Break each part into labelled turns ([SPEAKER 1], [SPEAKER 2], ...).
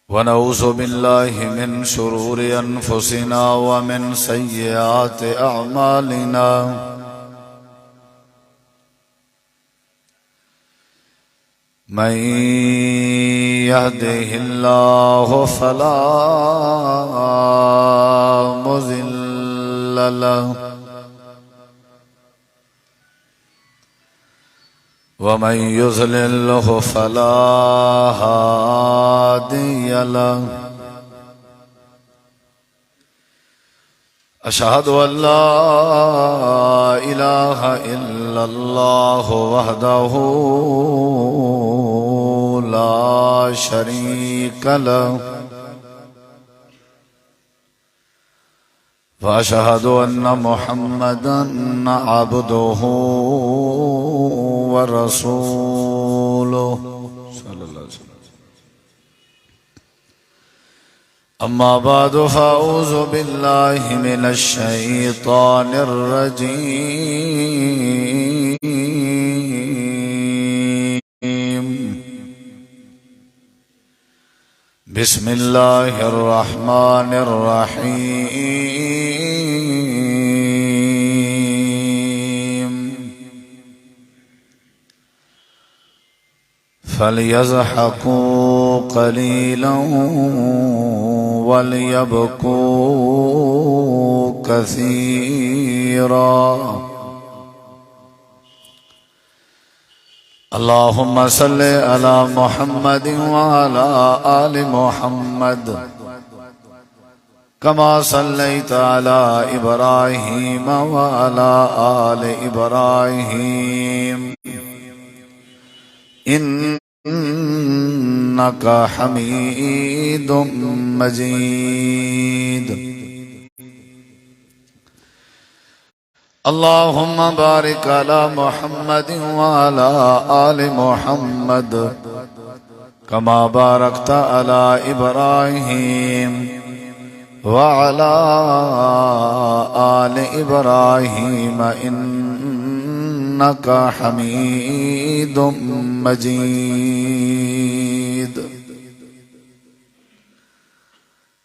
[SPEAKER 1] ونعوذ بالله من شرور أنفسنا ومن سيئات أعمالنا من يهده الله فلا مضل له ومن يضلل فلا هادي له أشهد أن لا إله إلا الله وحده لا شريك له وأشهد أن محمدا عبده ورسوله صلى الله عليه وسلم. أما بعد فأعوذ بالله من الشيطان الرجيم. بسم الله الرحمن الرحيم. فليضحكوا قليلا وليبكوا كثيرا. اللهم صل على محمد وعلى آل محمد كما صليت على إبراهيم وعلى آل إبراهيم إنك حميد مجيد. اللهم بارك على محمد وعلى آل محمد كما باركت على إبراهيم وعلى آل إبراهيم إنك حميد مجيد.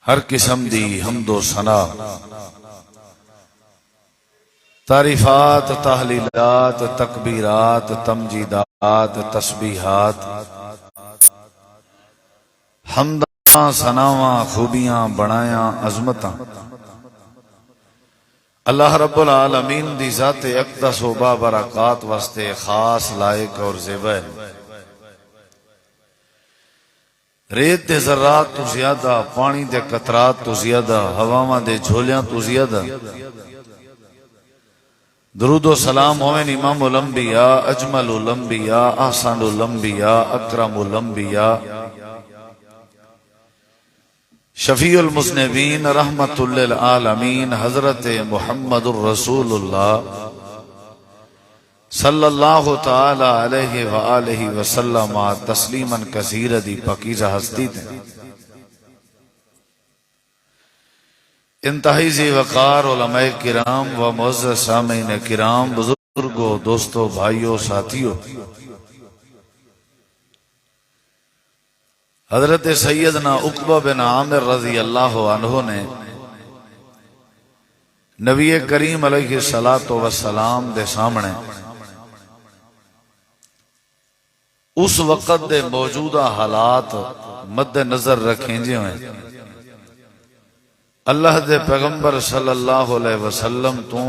[SPEAKER 1] ہر قسم دی حمد و ثنا، تعریفات، تحلیلات، تکبیرات، تمجیدات، تسبیحات، حمداں، ثناواں، خوبیاں، بڑایاں، عظمتاں اللہ رب العالمین دی ذات اقدس و بابرکات واسطے خاص، لائق اور زیبا ہے. ریت دے ذرات تو زیادہ، پانی دے قطرات تو زیادہ، ہواواں دے جھولیاں تو زیادہ درود و سلام ہوئن امام الانبیاء، اجمل الانبیاء، احسن الانبیاء، اکرم الانبیاء، شفیع المذنبین، رحمت للعالمین، حضرت محمد الرسول اللہ صلی اللہ تعالی علیہ وآلہ وسلم تسلیما کثیرا دی پاکیزہ ہستی تھے. انتہائی ذی وقار علماء کرام و معزز سامعین کرام، بزرگوں، دوستوں، بھائیوں، ساتھیوں، حضرت سیدنا عقبہ بن عامر رضی اللہ عنہ نے نبی کریم علیہ السلام دے سامنے اس وقت دے موجودہ حالات مد نظر رکھیں جی ہوئے اللہ دے پیغمبر صلی اللہ علیہ وسلم تو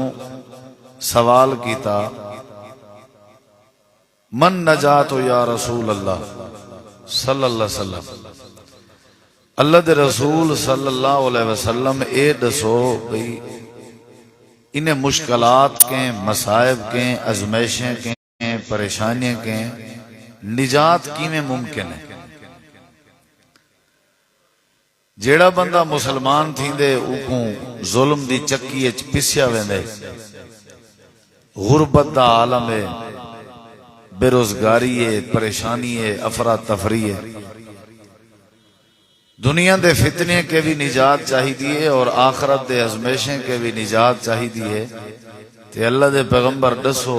[SPEAKER 1] سوال کیتا، من نجات یا رسول اللہ صلی اللہ علیہ وسلم. اللہ دے رسول صلی اللہ علیہ وسلم اے دسو بھئی انہیں مشکلات کے، مصائب کے، ازمیشیں کے، پریشانیاں کے نجات کی میں ممکن ہے. جیڑا بندہ مسلمان تھیندے اوکوں ظلم دی چکی اچ پسیا ویندے، غربت دا عالم ہے، بے روزگاری ہے، پریشانی ہے، افراتفری ہے، دنیا دے فتنے کے بھی نجات چاہی دیئے اور آخرت دے ازمیشیں کے بھی نجات چاہی دیئے. تے اللہ دے پیغمبر دسو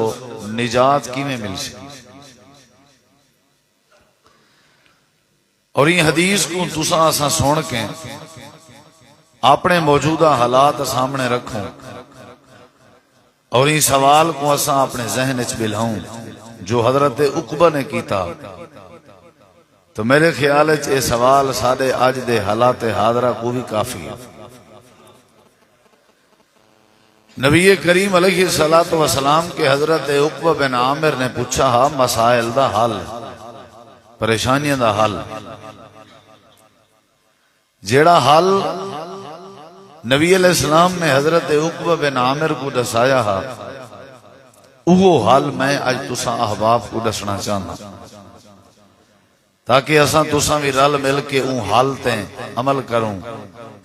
[SPEAKER 1] نجات کی میں مل سکتی. اور یہ حدیث کو تساں اساں سن کے اپنے موجودہ حالات سامنے رکھوں اور یہ سوال کو اساں اپنے ذہن وچ بلھاؤں جو حضرت عقبہ نے کیتا، تو میرے خیال ہے یہ سوال سارے اج دے حالات حاضرہ کو بھی کافی ہے۔ نبی کریم علیہ الصلوۃ والسلام کے حضرت عقبہ بن عامر نے پوچھا مسائل دا حل، پریشانیاں دا حل، جیڑا حل نبی علیہ السلام نے حضرت عقبہ بن عامر کو دسایا ہے، وہ حل میں اج تساں احباب کو دسنا چاہنا، تاکہ اساں تساں بھی رل مل کے اون حل تے عمل کروں،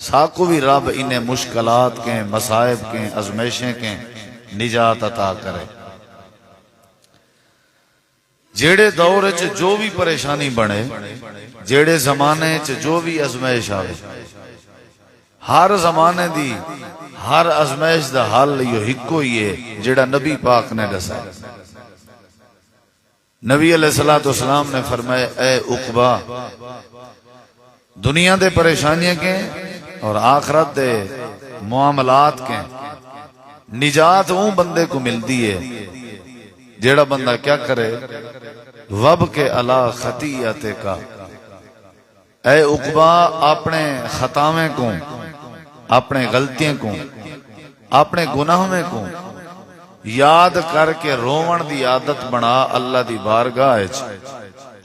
[SPEAKER 1] ساکو بھی رب انہیں مشکلات کے، مصائب کے، ازمیشیں کے نجات عطا کرے۔ جیڑے دور وچ جو بھی پریشانی بنے، جیڑے زمانے وچ جو بھی ازمیش آوے، ہر زمانے دی ہر ازمیش دا حل یہ ہکو ہی ہے جیڑا نبی پاک نے دسا۔ نبی علیہ الصلوۃ والسلام نے فرمایا اے عقبہ، دنیا دے پریشانیاں کے اور آخرت دے معاملات کے نجات وہ بندے کو ملتی ہے جیڑا بندہ کیا کرے، وب کے علا خطیئت کا، اے عقبہ اپنے خطاویں کو، اپنے غلطیاں کو، اپنے گناہوں کو یاد کر کے روون دی عادت بنا اللہ دی بارگاہ وچ،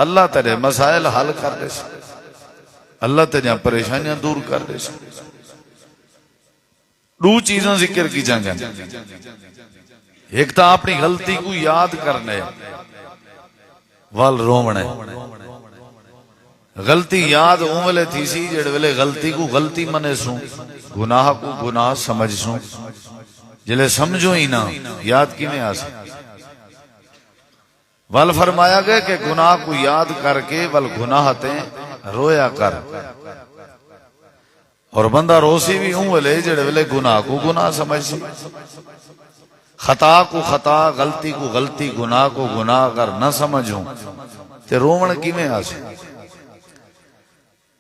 [SPEAKER 1] اللہ تیرے مسائل حل کر دے، اللہ تیرے پریشانیاں دور کر دے۔ دو چیزاں ذکر کی جائیں گے، ایک تا اپنی غلطی کو یاد کرنے وال رونے، غلطی یاد اون ویلے تھی سی جڑے ویلے غلطی کو غلطی منے سوں، گناہ کو گناہ سمجھ سوں، جلے سمجھو ہی نہ یاد کی میں آسے۔ وال فرمایا گیا کہ گناہ کو یاد کر کے وال گناہ تے رویا کر، اور بندہ روسی بھی ہوں ویلے جڑے ویلے گناہ کو گناہ سمجھ سی، خطا کو خطا، غلطی کو غلطی، گناہ کو گناہ اگر نہ سمجھوں تے رومن کی میں آسے۔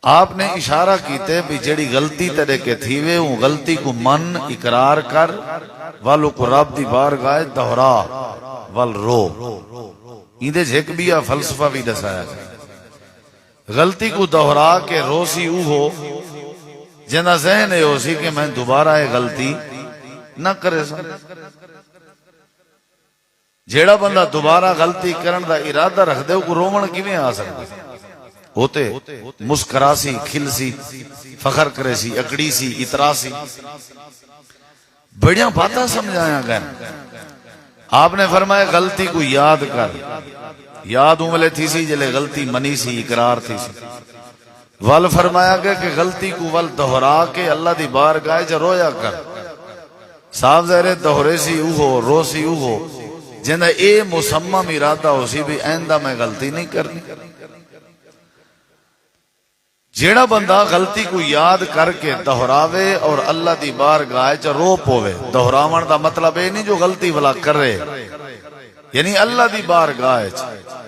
[SPEAKER 1] آپ نے اشارہ کیتے بھی جڑی غلطی تیرے کے تھیوے ہوں غلطی کو من اقرار کر، والو کو رب دی بارگاہ دہرا وال رو، ایندے جھک بھی فلسفہ بھی دسایا ہے۔ غلطی کو دہرا کے روسی او ہو جنہ ذہن ہے ہو سی کہ میں دوبارہ یہ غلطی نہ کرے سا۔ جیڑا بندہ دوبارہ غلطی کرن دا ارادہ رکھ دے کو رومن کی میں آ سکتا ہوتے مسکراسی، کھلسی، فخر کرے سی، اکڑی سی، اتراسی، بڑیاں باتاں سمجھایا گئے۔ آپ نے فرمایا غلطی کو یاد کر، یاد ملے تھی سی جلے غلطی منی سی، اقرار تھی سی، وال فرمایا گیا کہ غلطی کو وال دہرا کے اللہ دی بارگاہ چ رویا کر، صاف ظاہر دہرے سی او ہو، رو سی او ہو جنہ اے مسمم ارادہ ہو سی بھی آئندہ میں غلطی نہیں کرنی۔ جیڑا بندہ غلطی کو یاد کر کے دہراوے اور اللہ دی بارگاہ چ رو پوے، دہراون دا مطلب اے نہیں جو غلطی ولا کرے، یعنی اللہ دی بارگاہ چ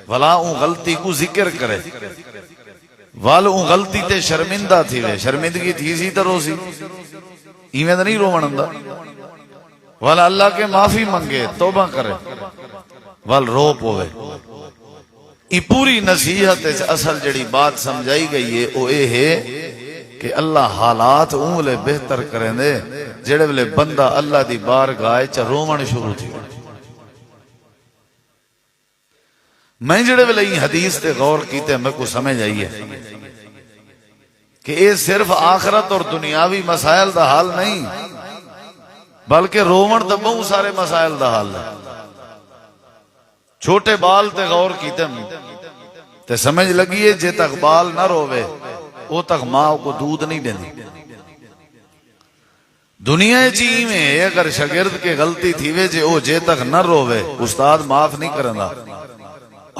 [SPEAKER 1] ولا اون غلطی کو ذکر کرے، وال اون غلطی تے شرمندہ تھی وے، شرمندگی تھی سی تے روسی، ایویں تے نہیں روون دا، ولا اللہ کے معافی منگے، توبہ کرے، وال رو پوے۔ یہ پوری نصیحت اصل جڑی بات سمجھائی گئی ہے وہ اے ہے کہ اللہ حالات اون لے بہتر کریں دے جڑے ویلے بندہ اللہ دی بارگاہ چ رومن شروع تھی۔ میں جڑے ویلے یہ حدیث تے غور کیتے میں کو سمجھ آئی ہے کہ یہ صرف آخرت اور دنیاوی مسائل دا حال نہیں بلکہ رومن تے بہت سارے مسائل دا حال ہے۔ چھوٹے بال تے غور کیتے تے سمجھ لگیے جے تک بال نہ روے او تک ماں کو دودھ نہیں دیندی۔ دنیا چی میں اگر شاگرد کے غلطی تھی وے جے او جے تک نہ روے استاد معاف نہیں کرندا،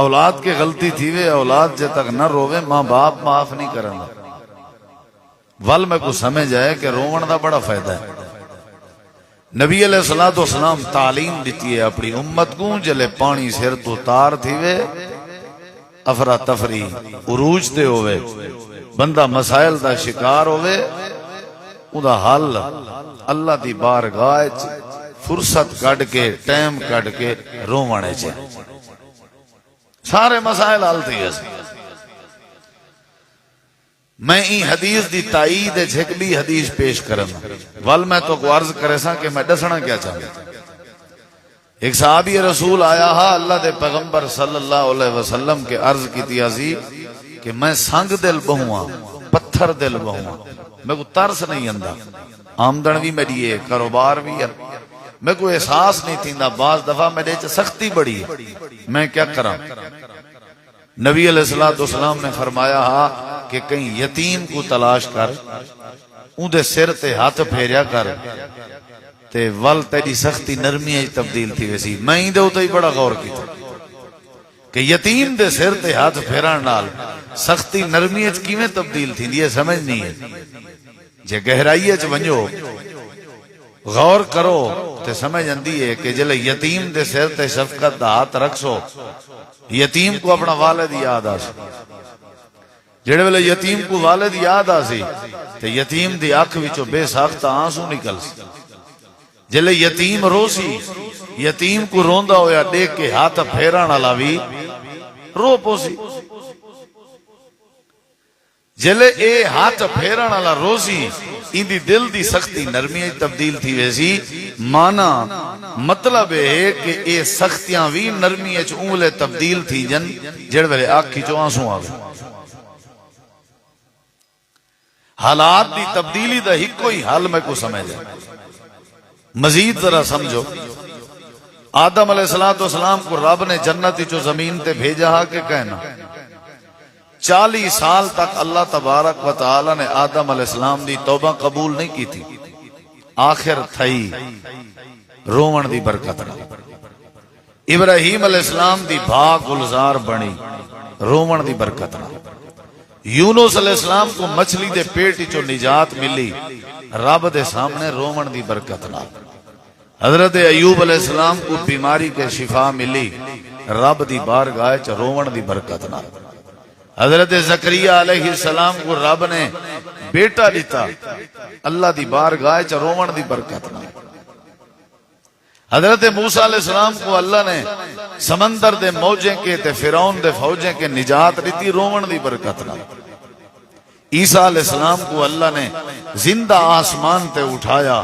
[SPEAKER 1] اولاد کے غلطی تھی وے اولاد جے تک نہ روے ماں باپ معاف نہیں کرندا۔ ول میں کو سمجھ آئے کہ روون دا بڑا فائدہ ہے۔ نبی علیہ الصلوۃ والسلام تعلیم دیتی ہے اپنی امت کو جلے پانی سر تو تار تھی وے افراتفری عروج تے ہوئے بندہ مسائل دا شکار ہوئے اُدا حل اللہ دی بارگاہ وچ فرصت کڈ کے ٹائم کڈ کے روونے چ سارے مسائل حل تھی اس میں این حدیث دی تائید جھک بھی حدیث پیش کرم ول میں تو کو عرض کرے سا کہ میں دسنا کیا چاہتا ایک صحابی رسول آیا ہا اللہ دے پیغمبر صلی اللہ علیہ وسلم کے عرض کی تیازی کہ میں سنگ دل بہواں پتھر دل بہواں میں کو ترس نہیں اندہ آمدن بھی میری ہے کاروبار بھی ہے میں کو احساس نہیں تھیندا بعض دفعہ میرے چ سختی بڑی ہے میں کیا کراں نبی علیہ السلام نے فرمایا ہا کہ کہیں یتیم کو تلاش کر اون دے سر تے ہاتھ پھیریا کر تے ول تیری سختی نرمی تبدیل تھی ویسی میں ہی دے اوتے ہی بڑا غور کیتا کہ یتیم دے سر تے ہاتھ پھیران نال سختی نرمی وچ کیویں تبدیل تھیندی ہے سمجھ نہیں ہے جے گہرائی وچ ونجو غور کرو تے سمجھ اندی ہے کہ جلے یتیم دے سر تے شفقت دا ہاتھ رکھسو یتیم کو اپنا والد یاد آسی جڑے ویلے یتیم کو والد یاد آسی تے یتیم دی اکھ وچوں بے ساختہ آنسو نکل سی جلے یتیم روسی یتیم کو روندا ہویا دیکھ کے ہاتھ پھیران والا وی رو پوسی جلے اے ہاتھ پھیران والا روسی ان دی دل دی سختی نرمی تبدیل تھی ویسی مانا مطلب ہے کہ اے سختیاں وی نرمی اچ اونلے تبدیل تھی جن جڑ ویلے آنکھی چوں آنسو آوے حالات دی تبدیلی دا ہی کوئی حال میں کو سمجھے مزید ذرا سمجھو آدم علیہ السلام کو رب نے جنتی جو زمین تے بھیجا ہا کہ کہنا 40 سال تک اللہ تبارک و تعالی نے آدم علیہ السلام دی توبہ قبول نہیں کی تھی آخر تھئی رومن دی برکت ابراہیم علیہ السلام دی بھاگ گلزار بنی رومن دی برکت یونس علیہ السلام کو مچھلی دے پیٹ چو نجات ملی رب دے سامنے رومن دی برکت نال حضرت ایوب علیہ السلام کو بیماری کے شفا ملی رب دی بارگاہ چ رومن دی برکت نال حضرت زکریا علیہ السلام کو رب نے بیٹا دیتا اللہ دی بارگاہ چ رومن دی برکت نال حضرت موسیٰ علیہ السلام کو اللہ نے سمندر دے موجیں کے تے فرعون دے فوجیں کے نجات دیتی رومن دی برکت نال عیسیٰ علیہ السلام کو اللہ نے زندہ آسمان تے اٹھایا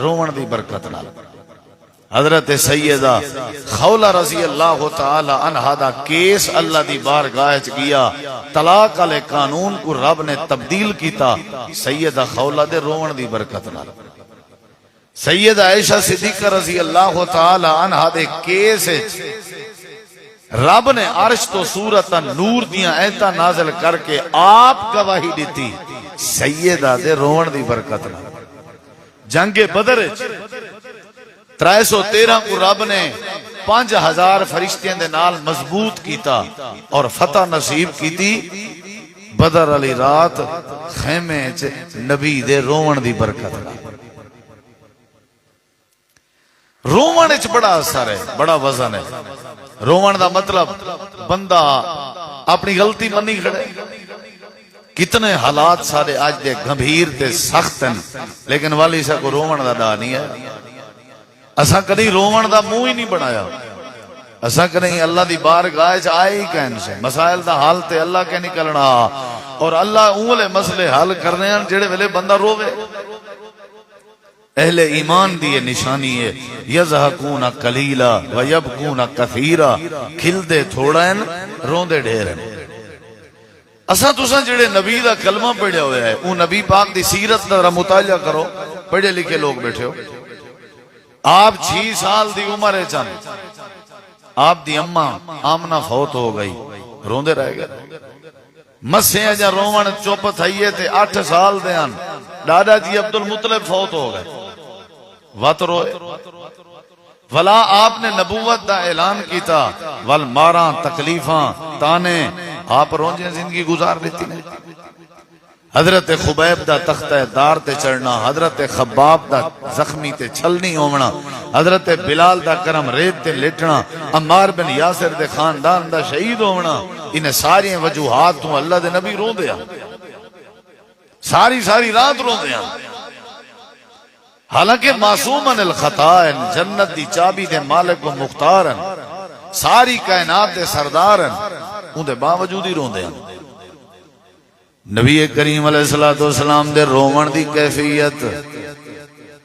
[SPEAKER 1] رومن دی برکت نال حضرت سیدہ خولہ رضی اللہ تعالی عنہا دا کیس اللہ دی بارگاہ وچ گیا طلاق علیہ قانون کو رب نے تبدیل کیتا سیدہ خولہ دے رومن دی برکت نال سیدہ عائشہ صدیقہ رضی اللہ تعالی عنہا دے کیس رب نے عرش تو سورت نور دیاں ایتاں نازل کر کے آپ گواہی دیتی سیدہ دے رومن دی برکت نال جنگ بدر 313 کو رب نے 5000 فرشتیاں دے نال مضبوط کیتا اور فتح نصیب کیتی بدر علی رات خیمے چ نبی دے رومن دی برکت رومن وچ بڑا اثر ہے بڑا وزن ہے رومن دا مطلب بندہ اپنی غلطی منی کھڑے کتنے حالات سارے آج دے گمبھیر تے سخت ہیں لیکن والی سا کو رومن دا دا نہیں ہے اساں کدی رومن دا منہ ہی نہیں بنایا اساں کدی اللہ دی بارگاہ وچ آئے ہی کہن سے مسائل دا حل تے اللہ کے نکلنا اور اللہ اونلے مسئلے حل کرنے ہیں جڑے ویلے بندہ روے اہل ایمان دی نشانی ہے یضحکون قلیلا ویبکون کثیرا کھلدے تھوڑا ہیں روندے ڈھیر ہیں اساں تساں جڑے نبی دا کلمہ پڑھیا ہویا ہے وہ نبی پاک دی سیرت دا مطالعہ کرو پڑھے لکھے لوگ بیٹھے ہو آپ 6 سال دی عمر ہے چند آپ دی اماں آمنہ فوت ہو گئی روندے رہ گئے مسے جا رومن چپ تھئیے تے 8 سال دے ان دادا جی عبد المطلب فوت ہو گئے وط روئے ولا آپ نے نبوت دا اعلان کیتا ول ماراں تکلیفاں تانے آپ رونجیں زندگی گزار لیتی نہیں حضرت خبیب دا تختہ دار تے چڑھنا، حضرت خباب دا زخمی تے چھلنی ہونا، حضرت بلال دا کرم ریت تے لیٹنا، عمار بن یاسر دے خاندان دا شہید ہونا، انہیں ساری وجوہات تو اللہ دے نبی رو دیا، ساری رات رو دیا۔ حالانکہ معصومن الخطائن، جنت دی چابی دے مالک و مختارن، ساری کائنات دے سردارن، ان دے باوجود ہی رو دیا۔ نبی کریم علیہ السلام دے رومن دی کیفیت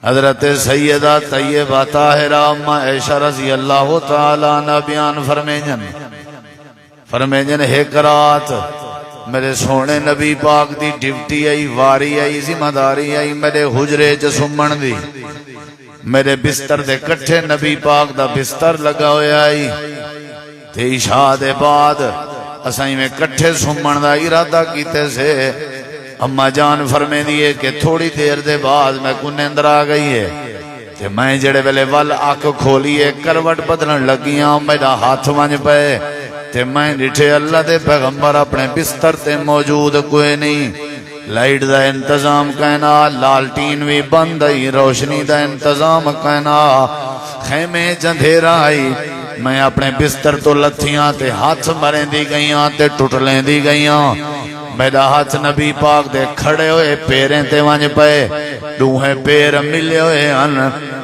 [SPEAKER 1] حضرت سیدہ طیبہ طاہرہ اما عائشہ رضی اللہ تعالی عنہ بیان فرمیجن ایک رات میرے سونے نبی پاک دی ڈیوٹی آئی، واری آئی، ذمہ داری آئی میرے حجرے چ سمن دی، میرے بستر دے کٹھے نبی پاک دا بستر لگا ہویا آئی تے عشاء دے بعد اسائیں میں کٹھے سمن دا ارادہ کیتے سے۔ اما جان فرمے دیئے کہ تھوڑی دیر دے بعد میں کو نیندر آ گئی ہے تے میں جڑے ویلے ول آنکھ کھولیے کروٹ بدلن لگیاں، میرا ہاتھ ونج پئے تے میں ڈٹھے اللہ دے پیغمبر اپنے بستر تے موجود کوئی نہیں، لائٹ دا انتظام کہنا، لالٹین بھی بند آئی، روشنی دا انتظام کہنا، خیمے جندھیرا آئی، میں اپنے بستر تو لتھیاں تے ہاتھ مریں دی گئیاں تے ٹوٹلیں دی گئیاں، میرا ہاتھ نبی پاک دے کھڑے ہوئے پیریں تے ونج پئے، دوہے پیر ملے ہوئے ان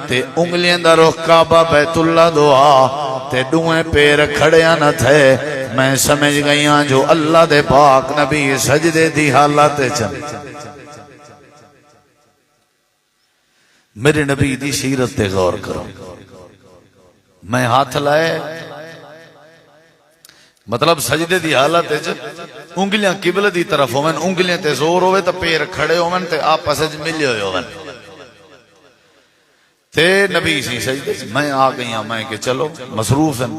[SPEAKER 1] تے انگلیاں دا رخ کعبہ بیت اللہ دعا تے دوہے پیر کھڑے نہ تھے، میں سمجھ گئیاں جو اللہ دے پاک نبی سجدے دی حالت چن۔ میرے نبی دی سیرت تے غور کرو، میں ہاتھ لائے مطلب سجدے دی حالت انگلیاں قبلہ دی طرف ہوون، انگلیاں تے زور ہوئے تو پیر کھڑے ہوون تے آپس وچ ملے ہوئے ہوون تے نبی سی سجدے۔ میں آ گئیاں، میں کہ چلو مصروف ہیں،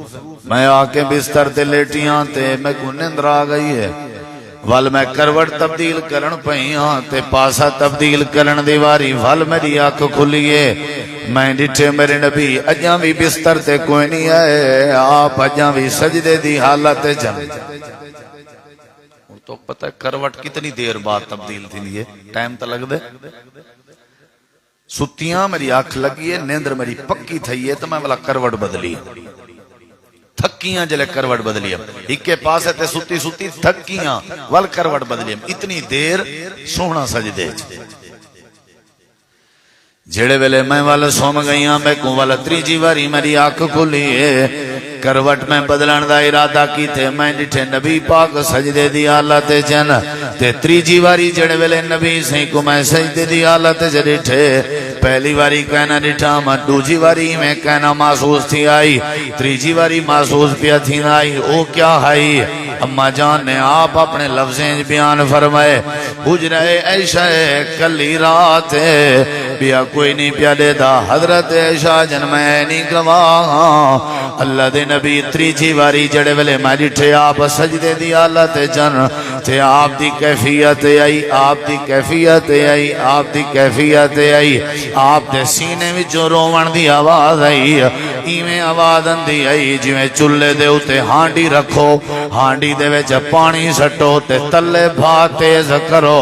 [SPEAKER 1] میں آ کے بستر تے لیٹیاں تے میں کو نیندر آ گئی ہے، ول میں کروٹ تبدیل کرن پئیاں تے پاسا تبدیل کرن دی واری ول میری آنکھ کھلیے، میں ڈٹھے میرے نبی اجاں بھی بستر تے کوئی نہیں آئے، آپ اجاں بھی سجدے دی حالت جن۔ تو پتہ ہے کروٹ کتنی دیر بعد تبدیل تھی لیے، ٹائم تا لگ دے، ستیاں میری آنکھ لگی ہے، نیندر میری پکی تھی ہے تو میں والا کروٹ بدلی، تھکیاں جلے کروٹ بدلی، ایک کے پاس ہے تے ستی ستی تھکیاں وال کروٹ بدلی، اتنی دیر سونا سجدے جڑے ویلے میں والا سوم گئیاں، میں کو والا تریجی واری میری آنکھ کھلی ہے، کروٹ میں بدلن دا ارادہ کی تھے، میں ڈٹھے نبی پاک سجدے دی حالت جن تے تریجی واری جڑے ویلے نبی سہیں کو میں سجدے دی حالت جڑے پہلی واری کہنا ڈٹھا، میں دوجی واری میں کہنا محسوس تھی آئی، تریجی واری محسوس پیا تھی آئی، او کیا آئی؟ اما جان نے آپ اپنے لفظیں بیان فرمائے، حجرہ عائشہ کلی رات بیا کوئی نہیں پیالے دا، حضرت عائشہ جن میں نہیں گواہ، اللہ دے نبی تریجی واری جڑے ویلے میں ڈٹھے آپ سجدے دی حالت جن تے آپ دی کیفیت آئی، آپ دی کیفیت آئی، آپ دی کیفیت آئی، آپ دے سینے میں جو رومن دی آواز آئی، ایویں آواز اندی آئی جویں چلے دے اتے ہانڈی رکھو، ہانڈی دے وچ پانی سٹو تے تلے بھا تیز کرو،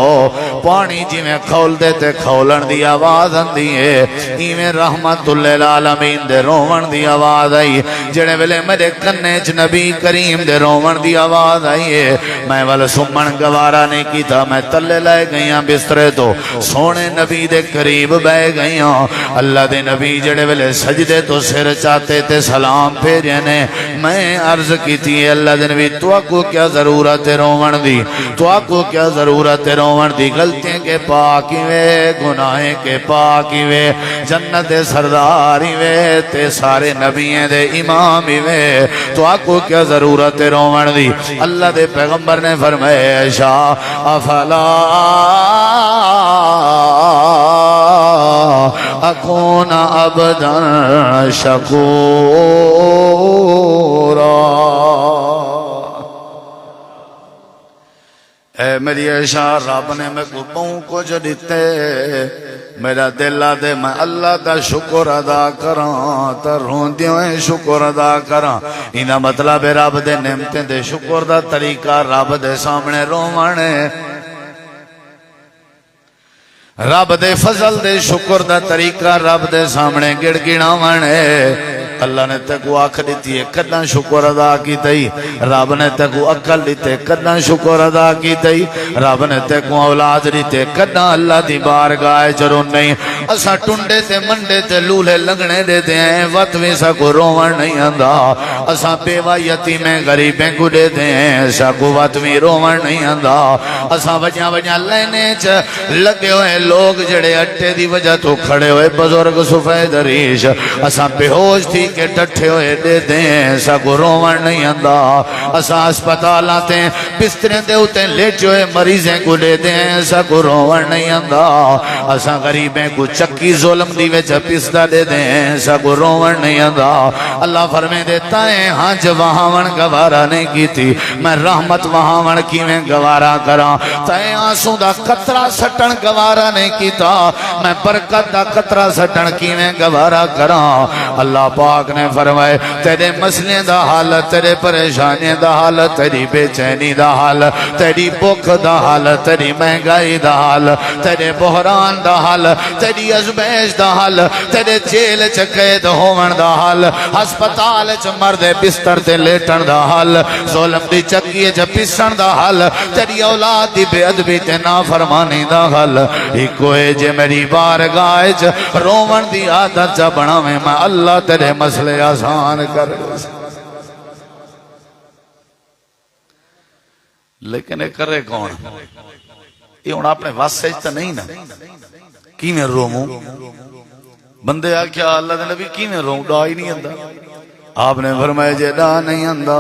[SPEAKER 1] پانی جویں کھول دے تے کھولن دی آواز اندی ہے، ایویں رحمت للعالمین دے رومن دی آواز آئی، جڑے ویلے میرے کنے چ نبی کریم دے رومن دی آواز آئی ہے، میں والا سمن گوارا نہیں کیتا، میں تلے لائے گئیاں بسترے تو سونے نبی دے قریب بہ گئیاں، اللہ دے نبی جڑے ویلے سجدے تو سر چاہتے تے سلام پھیرے نے، میں عرض کی تھی اللہ دے نبی تو کو کیا ضرورت ہے رومن دی، تو کو کیا ضرورت ہے رومن دی، غلطیں کے پاکی وے، گناہیں کے پاکی وے، جنت سرداری وے تے سارے نبییں دے امام وے، تو کو کیا ضرورت ہے رومن دی۔ اللہ دے پیغمبر نے فرمایا عائشہ افلا اکون عبدا شکورا، اے میری عائشہ رب نے میں کو پاؤں کو جو دیتے، میرا دل دے میں اللہ دا شکر ادا کراں، تا روندیوں شکر ادا کراں، اینا مطلب رب دے نعمتیں دے شکر دا طریقہ رب دے سامنے روونے، رب دے فضل دے شکر دا طریقہ رب دے سامنے گڑ گڑاون ہے اللہ نے تکو آنکھ دیتی ہے کداں شکر ادا کی تئی رب نے تکو عقل دیتی ہے کداں شکر ادا کی تئی رب نے تکو اولاد دیتی ہے کداں اللہ دی بارگاہ چرو نہیں اسا ٹنڈے تے منڈے تے لولے لگنے دیتے ہیں وقت بھی سا کو روون نہیں آندا اسا بیوہ یتیمیں غریبیں کو دیتے ہیں اسا کو وقت بھی روون نہیں آندا اسا وجہ وجہ لینے چ لگے ہوئے لوگ جڑے اٹھے دی وجہ تو کھڑے ہوئے بزرگ سفید ریش اسا بے ہوش تھی کہ ڈٹھے ہوئے دے دیں سگو روون نہیں آندا اسا اسپتال آتے ہیں بستریں دے ہوتے لیٹ ہوئے مریضیں کو دے دیں سگو روون نہیں آندا اسا غریبیں کو چکی ظلم دی وچ پسدا دے دیں سگو روون نہیں آندا اللہ فرمے دیتا ہے ہاں جو وہاون گوارا نہیں کی تھی میں رحمت وہاون کی میں گوارا کراں تائیں آنسوں دا قطرہ سٹن گوارا نہیں کیتا میں برکت دا قطرہ سٹن کی میں گوارا کراں اللہ پاک نے فرمائے تیرے مسئلے دا حال تیرے پریشانی دا حال تیری بے چینی دا حال تیری بھوک دا حال تیری مہنگائی دا حال تیرے بحران دا حال تیری ازمیش دا حال تیرے جیل چ قید ہون دا حال ہسپتال چ مرد بستر تے لیٹن دا حال ظلم دی چکی چ پسن دا حال تیری اولاد دی بے ادبی تے نافرمانی دا حال ایکو ہے جے میری بارگاہ چ روون دی عادت چ بناویں میں اللہ تیرے مسئلے آسان کر لیکن یہ کرے کون یہ ہوں اپنے واسطے تو نہیں نا کی میں روموں بندے آکھیا اللہ دے نبی کی میں روم ڈا ہی نہیں آندا آپ نے فرمایا جے ڈا نہیں آندا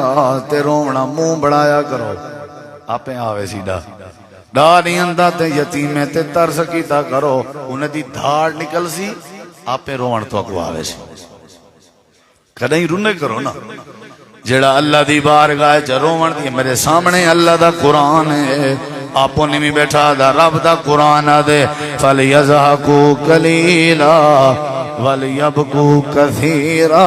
[SPEAKER 1] تے رومنا منہ بڑھایا کرو آپیں آوے سی ڈا نہیں آندا تے یتیمیں تے ترس کیتا کرو انہیں دی دھاڑ نکل سی آپیں رومن تو اکو آوے سی کدیں رونے کرو نا جڑا اللہ دی بارگاہ چ روون دی میرے سامنے اللہ دا قرآن ہے آپوں نے بھی بیٹھا دا رب دا قرآن دے فَلْيَضْحَكُوا قَلِيلًا وَلْيَبْكُوا كَثِيرًا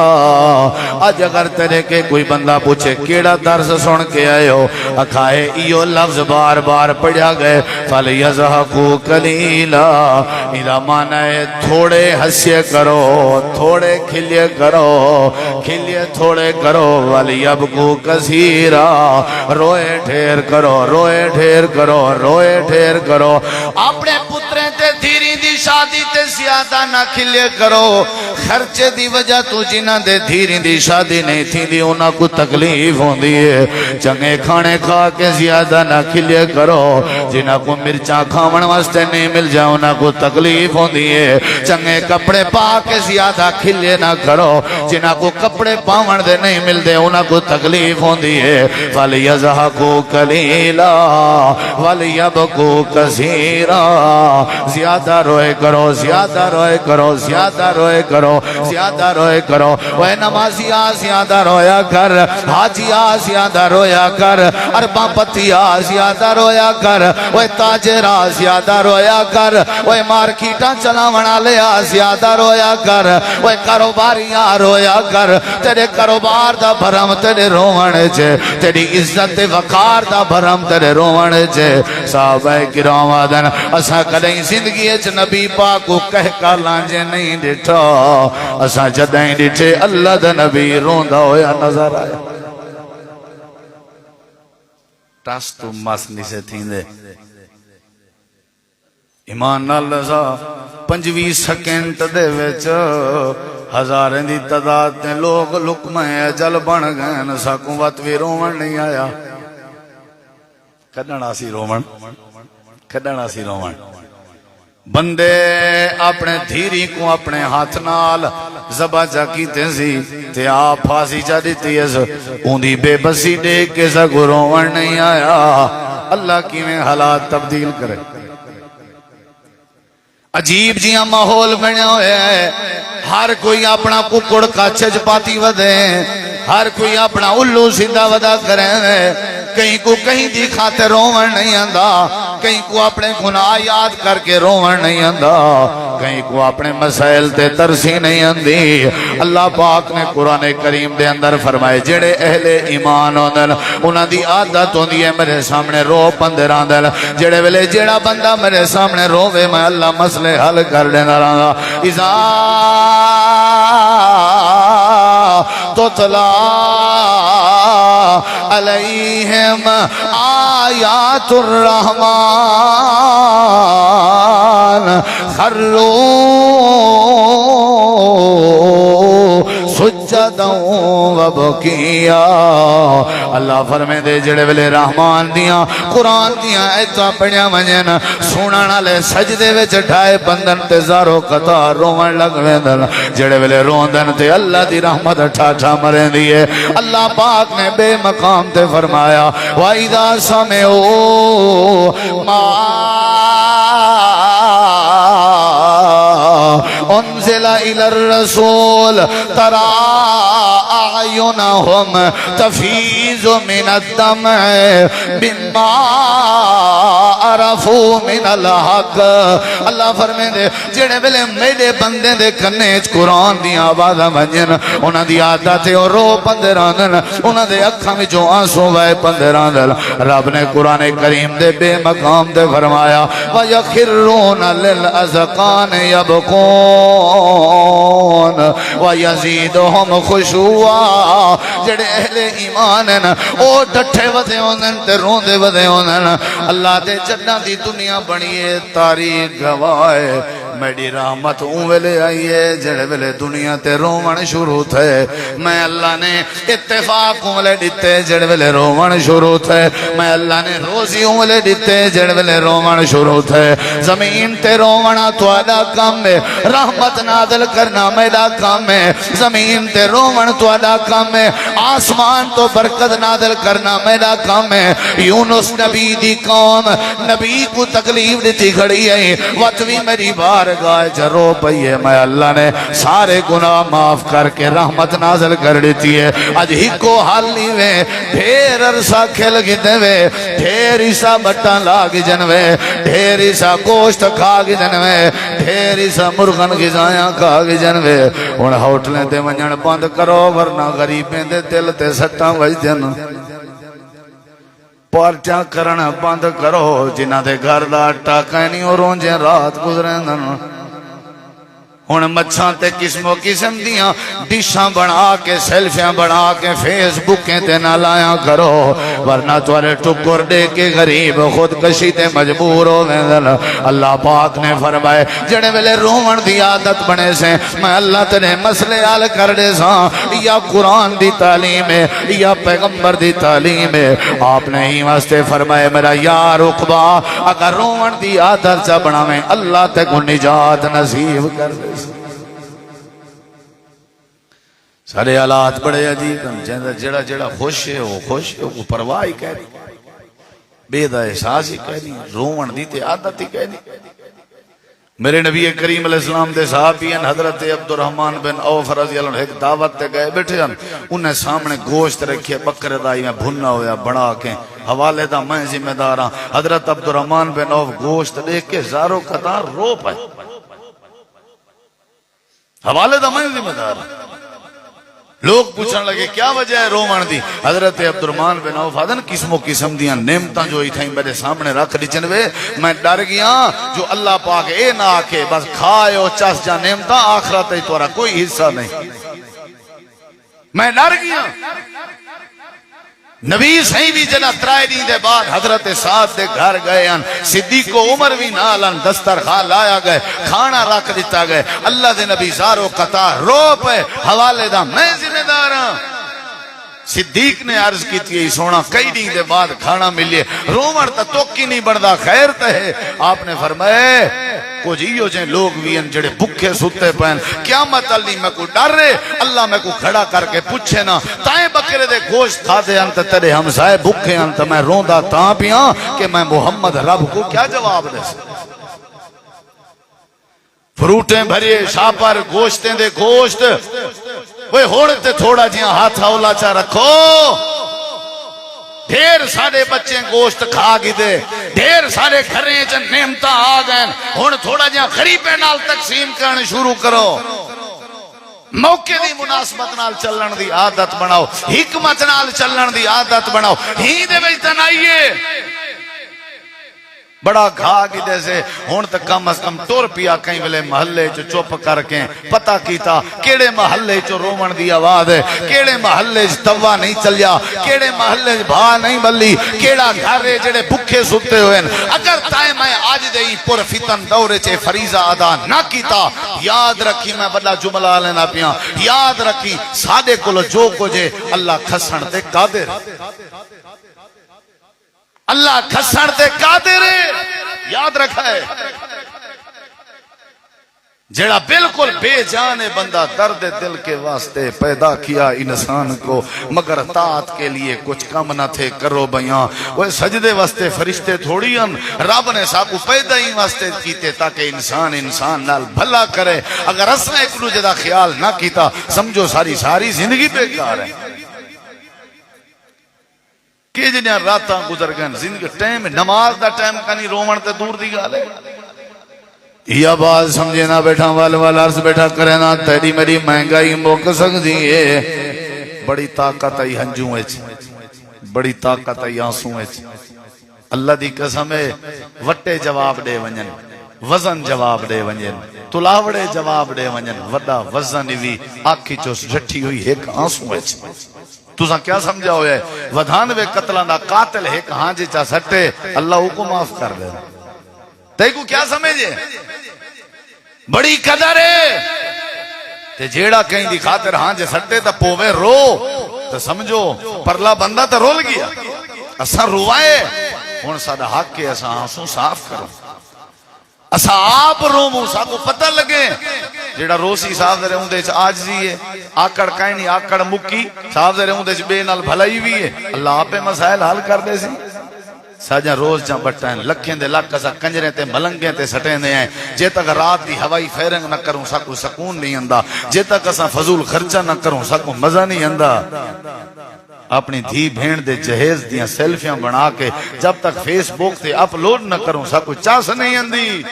[SPEAKER 1] آج اگر تیرے کے کوئی بندہ پوچھے کیڑا درس سن کے آئے ہو اکھائے ایو لفظ بار بار پڑھا گئے فَلْيَضْحَكُوا قَلِيلًا اذا مانا ہے تھوڑے ہنسے کرو تھوڑے کھلے کرو کھلے تھوڑے کرو وَلْيَبْكُوا كَثِيرًا روئے ڈھیر کرو روئے ڈھیر کرو روئے ڈھیر کرو اپنے پتریں تے دھیری دی شادی تے زیادہ نہ کھلے کرو خرچے دی وجہ تو جنہ دے دھیری دی شادی نہیں تھی دی انہاں کو تکلیف ہوں دیئے چنگے کھانے کھا کے زیادہ نہ کھلے کرو جنہ کو مرچاں کھاون واسطے نہیں مل جائے انہاں کو تکلیف ہوں دیئے چنگے کپڑے پا کے زیادہ کھلے نہ کرو جنہ کو کپڑے پاون دے نہیں مل دے انہاں کو تکلیف ہوں دیئے فَلْيَضْحَكُوا قَلِيلًا وَلْيَبْكُوا كَثِيرًا زیادہ روئے کرو زیادہ روئے کرو زیادہ روئے کرو زیادہ روئے کرو وہ نمازیہ زیادہ رویا کر حاجیہ زیادہ رویا کر ارباں پتیہ زیادہ رویا کر وہ تاجرہ زیادہ رویا کر وہ مارکیٹاں چلاونا لیا زیادہ رویا کر وہ کاروباریاں رویا کر تیرے کاروبار دا بھرم تیرے رونے چھے تیری عزت وقار دا بھرم تیرے رونے چھے صحابہ کرام آدن اسا کدیں زندگی اچ نبی پاک کو کہہ کر لانجے نہیں ڈٹھا اسا جدیں ڈٹھے اللہ دا نبی روندہ ہویا نظر آیا ٹاس تو ماسنی سے تھیں دے ایمان اللہ سا 25 سیکنڈ دے وچ ہزاریں دی تعداد تے لوگ لکمہ اجل بن گئے نسا کو وقت بھی رومن نہیں آیا کڈنا سی رومن کڈنا سی رومن بندے اپنے دھیری کو اپنے ہاتھ نال زبا جا کیتے سی تے آپ پھانسی جا دیتی ہے اندھی بے بسی دیکھ کے سگو رومن نہیں آیا اللہ کی میں حالات تبدیل کرے عجیب جیاں ماحول بنے ہوئے ہیں ہر کوئی اپنا ککڑ کاچے چپاتی ودے ہر کوئی اپنا الو سندہ ودا کریں کہیں کو کہیں دی خاطر رومن نہیں آندا کہیں کو اپنے گناہ یاد کر کے رومن نہیں آندا کہیں کو اپنے مسائل تے ترسی نہیں اندی اللہ پاک نے قرآن کریم دے اندر فرمائے جڑے اہل ایمان ہوندن انہاں دی عادت ہوندی ہے میرے سامنے رو پندران دل جڑے ویلے جڑا بندہ میرے سامنے روے میں اللہ مسئلے حل کر دینا رہا اذا تتلا علیہم آیات الرحمن خروا سجدا وبکیا اللہ فرمے دے جڑے ویلے رحمان دیاں قرآن دیاں ایتاں پڑھیاں ونجن سنن والے سجدے وچ ڈھائے بندن تے زارو قطار روون لگ ویندن جڑے ویلے روندن تے اللہ دی رحمت ٹھاٹھا مرندی ہے اللہ پاک نے بے مقام تے فرمایا وَإِذَا سَمِعُوا مَا انزل الى الرسول ترى اعینهم تفیض من الدمع مما عرفوا من الحق اللہ فرمائے دے جڑے ویلے میرے بندے دے کنے وچ قرآن دی آوازاں ونجن انہاں دی عادت او رو پندران انہاں دے اکھاں وچوں آنسو وے پندران رب نے قرآن کریم دے بے مقام تے فرمایا وَيَخِرُّونَ لِلْأَذْقَانِ يَبْكُونَ وَيَزِيدُهُمْ خُشُوعًا جڑے اہل ایمان ہیں او ڈٹھے ودے ہوندن تے روندے ودے ہوندن اللہ دے جنہ دی دنیا بنیے تاریخ گواہ میری رحمت اون ویلے آئی ہے جڑے ویلے دنیا تے روون شروع تھے میں اللہ نے اتفاق اون ویلے دیتے جڑے ویلے روون شروع تھے میں اللہ نے روزی اون ویلے دیتے جڑے ویلے روون شروع تھے زمین تے روونا تہاڈا کام ہے رحمت نازل کرنا میرا کام ہے زمین تے روون تہاڈا کام ہے آسمان تو برکت نازل کرنا میرا کام ہے یونس نبی دی قوم نبی کو تکلیف دیتی کھڑی ہے وقت بھی میری بارگاہ جرو پئی ہے میں اللہ نے سارے گناہ معاف کر کے رحمت نازل کر دیتی ہے اج ہی کو حال نہیں وے ڈھیر عرصہ کھل گئے وے ڈھیر عیسا بٹاں لاگ جنوے ڈھیر عیسا گوشت کھا گئے جنوے ڈھیر عیسا مرغن غذائیاں کھا گئے جنوے ہن ہوٹلیں تے ونجن بند کرو ورنہ غریبیں دے دل تے سٹاں وجدن پارٹیاں کرنا بند کرو جنہ دے گھر دا آٹا کہیں اور رونجیں رات گزریں دن ہن مچھاں تے قسم و قسم دیاں ڈشاں بنا کے سیلفیاں بنا کے فیس بکیں تے نہ لایا کرو ورنہ توارے ٹکر دے کے غریب خودکشی تے مجبور ہو ویندن اللہ پاک نے فرمائے جڑے ویلے روون دی عادت بنے سے میں اللہ تیرے مسئلے حل کر دے ساں یا قرآن دی تعلیم ہے یا پیغمبر دی تعلیم ہے آپ نے ہی واسطے فرمائے میرا یار عقبہ اگر روون دی عادت چا بناویں اللہ تے کو نجات نصیب کر دے سارے حالات بڑے عجیب ہیں جڑا جڑا خوش ہے وہ خوش ہے وہ پرواہ ہی کہہ دی بے دا احساس ہی کہہ دی روون دی تے عادت ہی کہہ دی میرے نبی کریم علیہ السلام دے صحابی ہیں حضرت عبدالرحمن بن عوف رضی اللہ عنہ ایک دعوت تے گئے بیٹھے ہیں انہیں سامنے گوشت رکھے بکرے دائی میں بھننا ہویا بڑا کے حوالے دا میں ذمہ داراں حضرت عبدالرحمن بن عوف گوشت دیکھ کے زارو قطار رو پائے حوالے دا میں ذمہ داراں لوگ پوچھنے لگے کیا وجہ ہے رومن دی حضرت عبدالرحمن بن عوف آدن قسم و قسم دیاں نعمتاں جو ہی تھیں میرے سامنے رکھ دی چنوے میں ڈر گیا جو اللہ پاک اے نہ آکے بس کھائے و چس جا نعمتاں آخرت ہی تورا کوئی حصہ نہیں میں ڈر گیا نبی صحیح بھی جنا ترائے دین دے بعد حضرت سعد دے گھر گئے ہیں صدیق و عمر بھی نالن دسترخوان لایا گئے کھانا رکھ دیتا گئے اللہ دے نبی زارو قطار رو پہ حوالے دا میں ذمہ دار ہوں صدیق نے عرض کی تھی سونا کئی دن دے بعد کھانا ملیے رومن تا توکی نہیں بڑھدا خیر تے ہے آپ نے فرمائے کچھ ہیو جائیں لوگ بھی ہیں جڑے بکھے ستے پہن قیامت اللہ میں کو ڈر رہے اللہ میں کو کھڑا کر کے پوچھے نا تائیں بکرے دے گوشت کھا دے انت تیرے ہمسائے بکھے انت میں روندہ تاں پیاں کہ میں محمد رب کو کیا جواب دے فروٹیں بھریے شاپر گوشتیں دے گوشت وہ ہوڑتے تھوڑا جیاں ہاتھ اولا چا رکھو ڈھیر سارے بچے گوشت کھا گئے دے، ڈھیر سارے گھریں چ نعمتاں آ گئے، ہن تھوڑا جہا غریبے نال تقسیم کرن شروع کرو، موقع دی مناسبت نال چلن دی عادت بناؤ، حکمت نال چلن دی عادت بناؤ، ہی دے وچ تنائیے بڑا گھا کی دے سے ہون تک کم از کم ٹور پیا کہیں ویلے محلے چو چپ کر کے پتہ کیتا کیڑے محلے چو رومن دی آواز ہے، کیڑے محلے چ توا نہیں چلیا، کیڑے محلے چ بھا نہیں بلی، کیڑا گھرے جڑے بھکھے ستے ہوئے، اگر تائیں میں آج دے پر فتن دورے چے فریضہ ادا نہ کیتا، یاد رکھی میں بڑا جملہ لینا پیا، یاد رکھی سادے کلو جو کجے اللہ کھسن تے قادر، اللہ کھسن تے قادر ہے، یاد رکھا ہے۔ جڑا بالکل بے جان بندہ درد دل کے واسطے پیدا کیا انسان کو، مگر طاعت کے لیے کچھ کم نہ تھے کرو بیاں، وہ سجدے واسطے فرشتے تھوڑی ہن، رب نے ساکو پیدا ہی واسطے کیتے تاکہ انسان نال بھلا کرے، اگر اسنا ایک دوجے دا خیال نہ کیتا سمجھو ساری زندگی بیکار ہے۔ کہ جنہیں راتاں گزر گئے زندگی ٹائم نماز دا ٹائم کا نہیں رومن تے دور دی گالے، یا بات سمجھے نہ بیٹھا وال عرض بیٹھا کرے نا تیری میری مہنگائی موک سکتی ہے، بڑی طاقت آئی ہنجوں ایچ، بڑی طاقت آئی آنسوں ایچ، اللہ دی قسم ہے وٹے جواب دے ونجن، وزن جواب دے ونجن، تلاوڑے جواب دے ونجن، وڈا وزن بھی آکھی چوس جٹھی ہوئی ایک آنسوں ایچ۔ تُساں کیا سمجھا ہویا ہے ودھانوے قتلان دا قاتل ہے کہاں جی چاہ سٹے اللہ کو معاف کر دے، تے کو کیا سمجھے بڑی قدر ہے، تے جیڑا کہیں دی خاطر ہاں جے سٹے تا پووے رو تو سمجھو پرلا بندہ تا رول گیا، اساں روائے ہون ساڑا حق کے اساں آنسوں صاف کرو، اساں آپ روموں سا کو پتہ لگے، جیڑا روسی صاحب دے رہوں دے چ آجزی ہے، آکڑ کہیں نہیں آکڑ مکی صاحب دے رہوں دے چ بے نال بھلائی بھی ہے، اللہ آپ مسائل حل کر دے سی، ساجہ روز چاں بٹھا ہیں لکھیں دے لکھ اسا کنجریں تے ملنگیں تے سٹیں دے ہیں، جے تک رات دی ہوائی فیرنگ نہ کروں سا کو سکون نہیں اندہ، جے تک اسا فضول خرچہ نہ کروں سا کو مزہ نہیں اندہ، اپنی دھی بھین دے جہیز دیاں سیلفیاں بنا کے جب تک فیس بک تے اپلوڈ نہ کروں سا کو چاس نہیں اندی،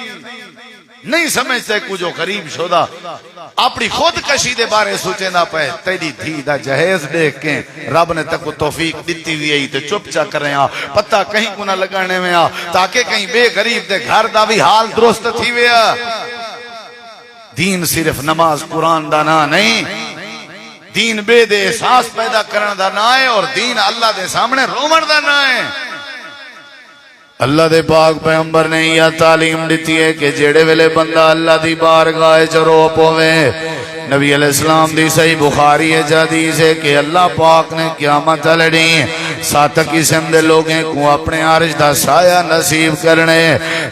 [SPEAKER 1] نہیں سمجھتے کو جو غریب شدہ اپنی خود کشی دے بارے سوچے نہ پہ، تیری دھی دا جہیز دیکھ کے رب نے تک کو توفیق دیتی ہوئی ہے تے چپ چا کر رہے ہیں، پتہ کہیں کو نہ لگانے میں تاکہ کہیں بے غریب دے گھر دا بھی حال درست تھی ہوئے۔ دین صرف نماز قرآن دا نہ نہیں، دین بے دے احساس پیدا کرن دا نہ ہے، اور دین اللہ دے سامنے رومن دا نہ ہے۔ اللہ دے پاک پیغمبر نے یہ تعلیم دیتی ہے کہ جیڑے ویلے بندہ اللہ دی بارگاہ چ رو پوے، نبی علیہ السلام دی صحیح بخاری ہے حدیث ہے کہ اللہ پاک نے قیامت لڑی 7 قسم دے لوگیں کو اپنے عرش دا سایہ نصیب کرنے،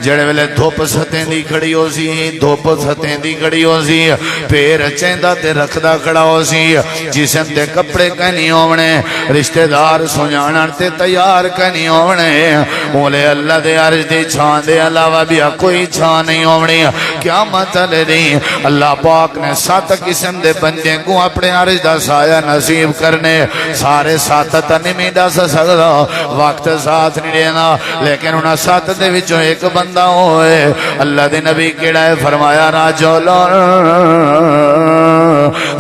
[SPEAKER 1] جڑے ویلے دھوپ ستیں دی کھڑی ہو سی، دھوپ ستیں دی کھڑی ہو سی، پیر چیندہ تے رکھدا کھڑا ہو سی، جسم تے کپڑے کنی ہونے، رشتہ دار سنجانن تے تیار کنی ہونے، مولے اللہ دے عرش دی چھان دے علاوہ بھی کوئی چھان نہیں ہونی، قیامت لڑی اللہ پاک نے 7 قسم دے بندے کو اپنے عرش دا سایہ نصیب کرنے، سارے 7 تنمی دا سکتا وقت ساتھ نہیں دینا، لیکن انہاں 7 دے وچوں ایک بندہ ہوئے، اللہ دے نبی کیڑا ہے فرمایا رجل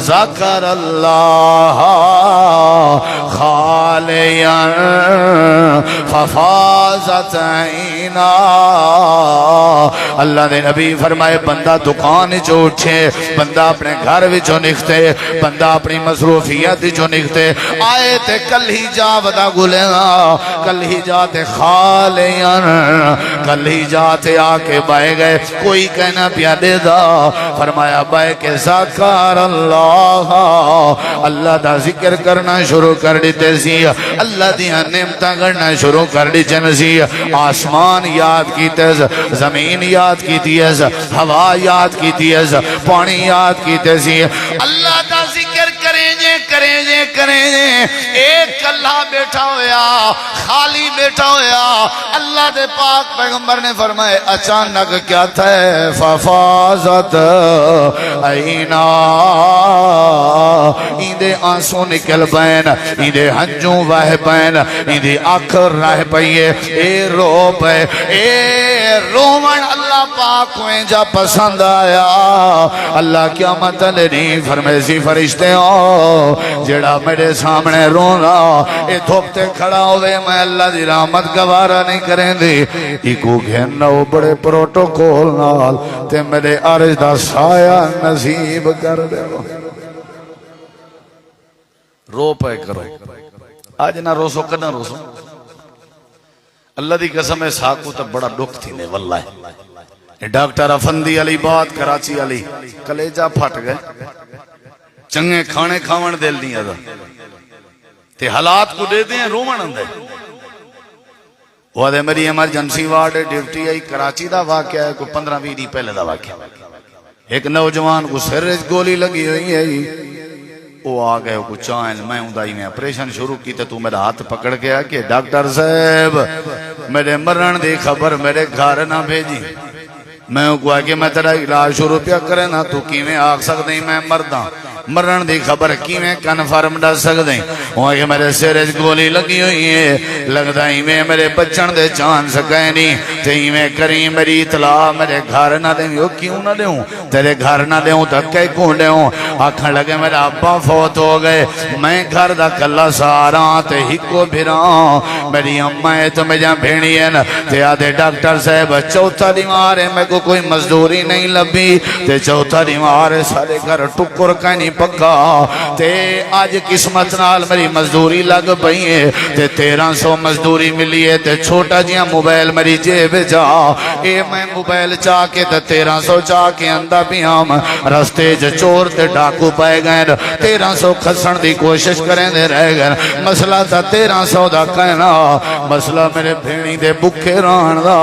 [SPEAKER 1] ذکر اللہ خالیا ففازت عینا، اللہ دے نبی فرمائے بندہ دکان جو اٹھے، بندہ اپنے گھر وچوں نکتے، بندہ اپنی مصروفیت جو نکتے، آئے تے کل ہی جا ودا گلنا، کل ہی جاتے خالین، کل ہی جاتے آکے بائے گئے، کوئی کہنا پیادے دا، فرمایا بائے کے ذکر اللہ، اللہ دا ذکر کرنا شروع کر دیتے سی، اللہ دیا نعمتاں کرنا شروع کر دیتے سی، آسمان یاد کیتے، زمین یاد کیتی ہے، ہوا یاد کیتی ہے، پانی یاد کیتے سی، اللہ دا ذکر کریں جے کریں ایک کلہ بیٹھا ہویا خالی بیٹھا ہویا اللہ دے پاک پیغمبر نے فرمائے اچانک کیا تھا ففاضت عینا ایندے آنسو نکل پین ایندے ہنجوں واہ پین ایندے آخر رہ پئیے اے رو پے اے رومن اللہ پاک ہوئیں جا پسند آیا اللہ کیا مطلع نہیں فرمیسی فرشتے ہو جڑا میرے سامنے رونا اے دھوپتے کھڑا ہوئے میں اللہ دی رحمت گوارا نہیں کریں دی ایکو گھننا ہو بڑے پروٹوکول نال تے میرے عرض دا سایہ نصیب کر دے رو پے کرو آج نہ روسو کنا روسو اللہ دی قسم ہے ساکو تا بڑا دکھ تھی نے واللہ ڈاکٹر افندی علی بات کراچی علی کلیجہ پھٹ گئے چنگے کھانے کھاون دل نہیں آدھا تے حالات کو دے دیں رومن اندے وہ دے میری ایمرجنسی وارڈ ڈیوٹی آئی کراچی دا واقعہ ہے کوئی 15-20 دی پہلے دا واقعہ ایک نوجوان کو سرج گولی لگی ہوئی ہے وہ آگئے کو چائن میں اندائی میں اپریشن شروع کی تو میرا ہاتھ پکڑ گیا کہ ڈاکٹر صاحب میرے مرن دی خبر میرے گھر نہ بھیجی میں کہا کہ میں تیرا علاج شروع پیا کرے نا تو کی میں آگ سکتے میں مرداں مرن دی خبر کی میں کنفرم ڈا سکتے وہاں کہ میرے سیرج گولی لگی ہوئی ہے لگتا ہی میں میرے بچن دے چانس گئے نہیں تے ہی میں کریں میری اطلاع میرے گھر نہ دیں وہ کیوں نہ دیں تیرے گھر نہ دیں دکے کون دیں آکھن لگے میرا ابا فوت ہو گئے میں گھر دا کلا سارا تے ہکو بھیران میری اممہ ہے تو میجاں بھینی ہے نا تے آدھے ڈاکٹر صاحب چوتھا دیوار ہے میں کو کوئی مزدوری نہیں لبی تے چوتھا دیوار ہے سارے گھر ٹکر کا نہیں پکا تے آج قسمت نال میری مزدوری لگ پئی ہے تے 1300 مزدوری ملی ہے تے چھوٹا جیاں موبائل میری جیب جا اے میں موبائل چاہ کے تے 1300 چاہ کے اندہ بھی ہم رستے جو چور تے ڈاکو پائے گئے 1300 کھسن دی کوشش کریں دے رہ گئے مسئلہ تھا 1300 دا کہنا مسئلہ میرے بھینی دے بکھے ران دا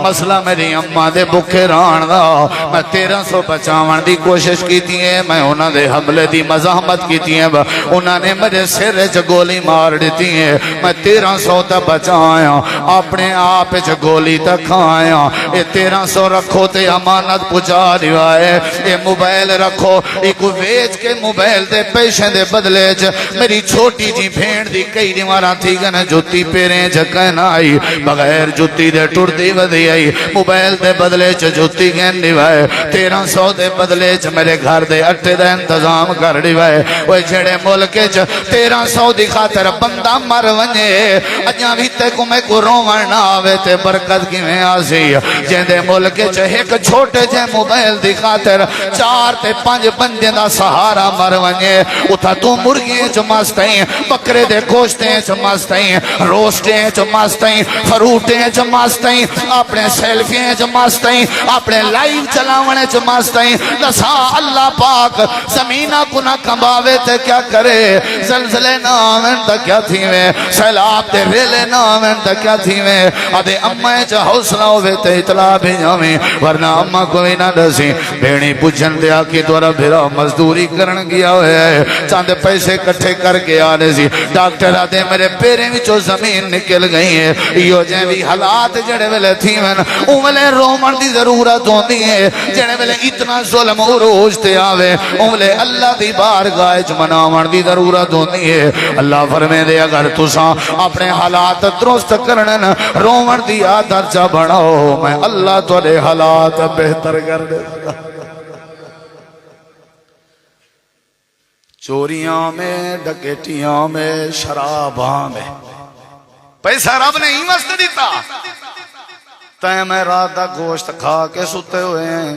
[SPEAKER 1] مسئلہ میری اممہ دے بکھے ران دا میں 1300 بچاون دی کوشش کی تھی ہے میں انہاں دے حملے دی مزاحمت کی تھی ہے انہاں نے میرے سر چ گولی مار دیتی ہے میں 1300 تا بچایا اپنے آپ چ گولی تک کھایا اے 1300 رکھو تے امانت پہنچا دیا ہے اے موبائل رکھو ایک ویچ کے موبائل دے پیسے دے بدلے چ میری چھوٹی جی بھینڈ دی کئی دیواراں تھی گن جوتی پیریں چ کہنا آئی بغیر جوتی دے ٹرتی ودی آئی موبائل دے بدلے چ جوتی گن دیوائے 1300 دے بدلے چ میرے گھر دے اٹھے دے انتظام کر دیوائے وہ جڑے ملک چ 1300 دی خاطر بندہ مر ونجے اجاں بھی تے کو میں کو روون نہ آوے تے برکت کی میں آسی جن دے ملک چ ایک چھوٹے جے موبائل دی خاطر 4 تے 5 بندے دا سہارا مر ونجے اتھا تو مرغیاں چ مستیں بکرے دے گوشتیں چ مستیں روسٹیں چ مستیں فروٹیں چ مستیں اپنے سیلفیاں چ مستیں اپنے لائیو چلاونے چ مستیں دسا اللہ پاک زمینہ کو نہ کمباوے تے کیا کرے زلزلے نہ آمین تا کیا تھی میں سیلاب تے ریلے نہ آمین تا کیا تھی میں آدھے اممہ چا حوصلہ ہوئے تے اطلاع بھی جامیں ورنہ اممہ کوئی نہ دسی بھیڑی پوچھن دیا کی دورا بھیرا مزدوری کرن گیا ہوئے ہے چاند پیسے کٹھے کر کے آنے سی ڈاکٹر آدھے میرے پیرے وچو زمین نکل گئی ہے یہ جائیں بھی حالات جڑے ویلے تھی میں اوملے رومن دی ضرورت ہوندی ہے جڑے ویلے اتنا ظلم عروج تے آوے اوملے اللہ دی بارگاہ چ مناون دی ضرورت ہوندی ہے اللہ فرمے دے اگر تساں اپنے حالات درست کرن رومن دی عادت چا بناؤ میں اللہ تواڈے حالات بہتر کر دے چوریاں میں ڈکیٹیاں میں شراباں میں پیسہ رب نے ہی واسطے دیتا تے میں رات دا گوشت کھا کے ستے ہوئے ہیں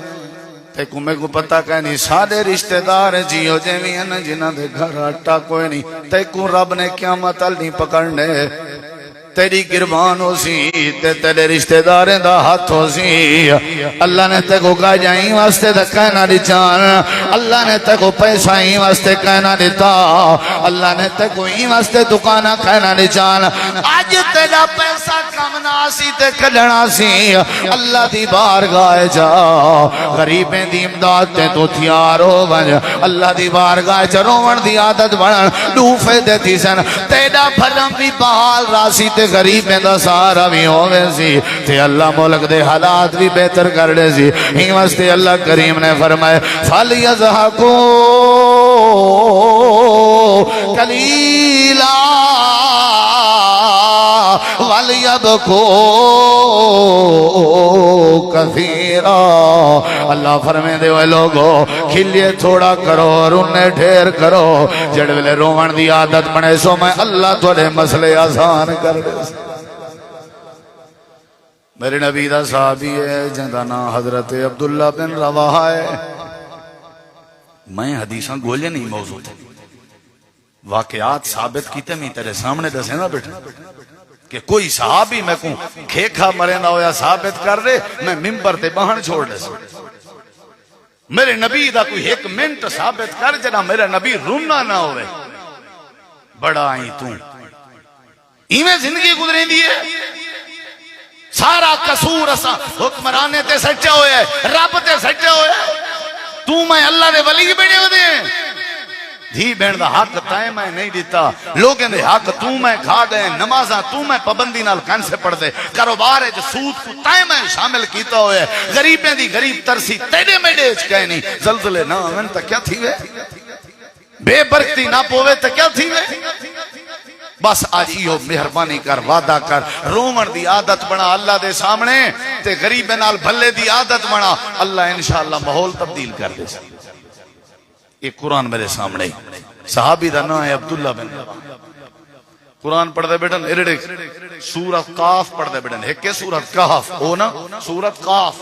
[SPEAKER 1] تے کو میں کو پتہ کہنی سارے رشتہ دار جیو جیوی ہیں جنہاں دے گھر آٹا کوئی نہیں تے کو رب نے قیامت ال نہیں پکڑنے تیری قربان ہو سی تے تیرے رشتہ داریں دا ہاتھ ہو سی اللہ نے تے کو کہا جائیں واسطے دا کہنا دی چان اللہ نے تے کو پیسہ ہی واسطے کہنا دیتا اللہ نے تے کو ہی واسطے دکانہ کہنا دی چان آج تیرا پیسہ کم ناسی تے کھلنا سی اللہ دی بارگاہ جا غریبیں دی امداد تے تو تیار ہو بن اللہ دی بارگاہ جا رومن دی عادت بڑھن ڈوفے دیتی سن تیرا بھرم بھی بحال راسی تے غریب میں دا سارا بھی ہوئے سی تے اللہ ملک دے حالات بھی بہتر کر دے سی ہی واسطے اللہ کریم نے فرمائے فَلْيَضْحَكُوا قَلِيلًا وَلْيَبْكُوا كَثِيرًا اللہ فرمائے دے ہوئے لوگو کھلیے تھوڑا کرو رونے ڈھیر کرو جڑ ویلے رومن دی عادت بنے سو میں اللہ تھوڑے مسئلے آسان کر دے میرے نبی دا صحابی ہے جندہ نا حضرت عبداللہ بن رواحہ ہے میں حدیثاں گولے نہیں موضوع تھے واقعات ثابت کیتے میں تیرے سامنے دسے نا بیٹھا کہ کوئی صحابی میں کہوں کھیکھا مرے نہ ہویا ثابت کر دے میں ممبر تے بہن چھوڑ دے میرے نبی دا کوئی ایک منٹ ثابت کر جنا میرے نبی رونا نہ ہوئے بڑا آئی تو ایمیں زندگی گزریں دیئے سارا قصور اسا حکمرانے تے سچے ہوئے رب تے سچے ہوئے تو میں اللہ دے ولی بنے ہو دے دھی بین دا حق تائیں میں نہیں دیتا لوگیں دے حق تو میں کھا گئے نمازاں تو میں پابندی نال کن سے پڑھ دے کاروبار ہے جو سود کو تائیں میں شامل کیتا ہوئے غریبیں دی غریب ترسی تیڑے میں ڈیچ کہے نہیں زلزلے نہ ہوئے تا کیا تھی وے بے برکتی نہ پوے تا کیا تھی وے بس آج ایو مہربانی کر وعدہ کر رومن دی عادت بنا اللہ دے سامنے تے غریب نال بھلے دی عادت بنا اللہ انشاءاللہ ماحول تبدیل کر دے ایک قرآن میرے سامنے صحابی دا نام ہے عبداللہ بن قرآن پڑھ دے بیٹھن ارڑے سورت قاف پڑھ دے بیٹھن ایک سورت قاف او نا سورت قاف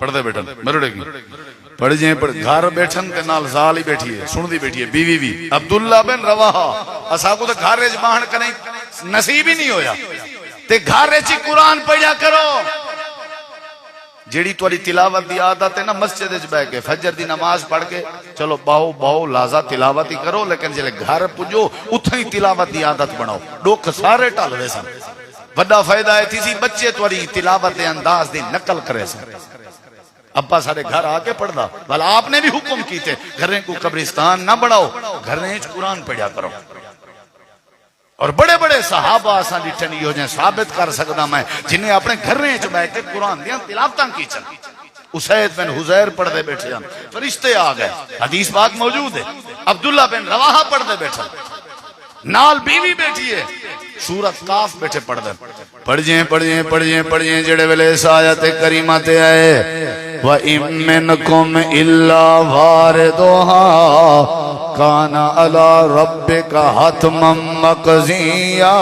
[SPEAKER 1] پڑھ دے بیٹھن مرڑے کی پڑھ جائیں پڑھ گھر بیٹھن تے نال زال ہی بیٹھی ہے سن دی بیٹھی ہے بیوی بھی عبداللہ بن رواحہ اسا کو تے گھر رج باہن کریں نصیب ہی نہیں ہویا تے گھر رچ قرآن پڑھیا کرو جیڑی تواری تلاوت دی عادت ہے نا مسجد وچ بیٹھ کے فجر دی نماز پڑھ کے چلو باہو باہو لازا تلاوت ہی کرو لیکن جلے گھر پجو اتھا ہی تلاوت دی عادت بناؤ ڈوک سارے ٹال وے سن بڑا فائدہ ہے تھی بچے تواری تلاوت دے انداز دی نقل کرے سن ابا سارے گھر آ کے پڑھ دا بھلا آپ نے بھی حکم کیتے گھریں کو قبرستان نہ بڑھاؤ گھریں قرآن پڑھیا کرو اور بڑے بڑے صحابہ آساں لٹھن یہ ہو جائیں ثابت کر سکتا میں جنہیں اپنے گھریں جو بیٹھ کے قرآن دیاں تلاوتاں کی چل اسید بن حزیر پڑھ دے بیٹھے جان فرشتے آ گئے حدیث بات موجود ہے عبداللہ بن رواحہ پڑھ دے بیٹھے نال بیوی بیٹھی ہے سورت قاف بیٹھے پڑھ دے پڑھ جائیں جڑے ویلے اس آیت کریمہ تے آئے وَإِن مِّنْكُمْ إِلَّا وَارِدُهَا كَانَ عَلَى رَبِّكَ حَتْمًا مَّقْضِيًّا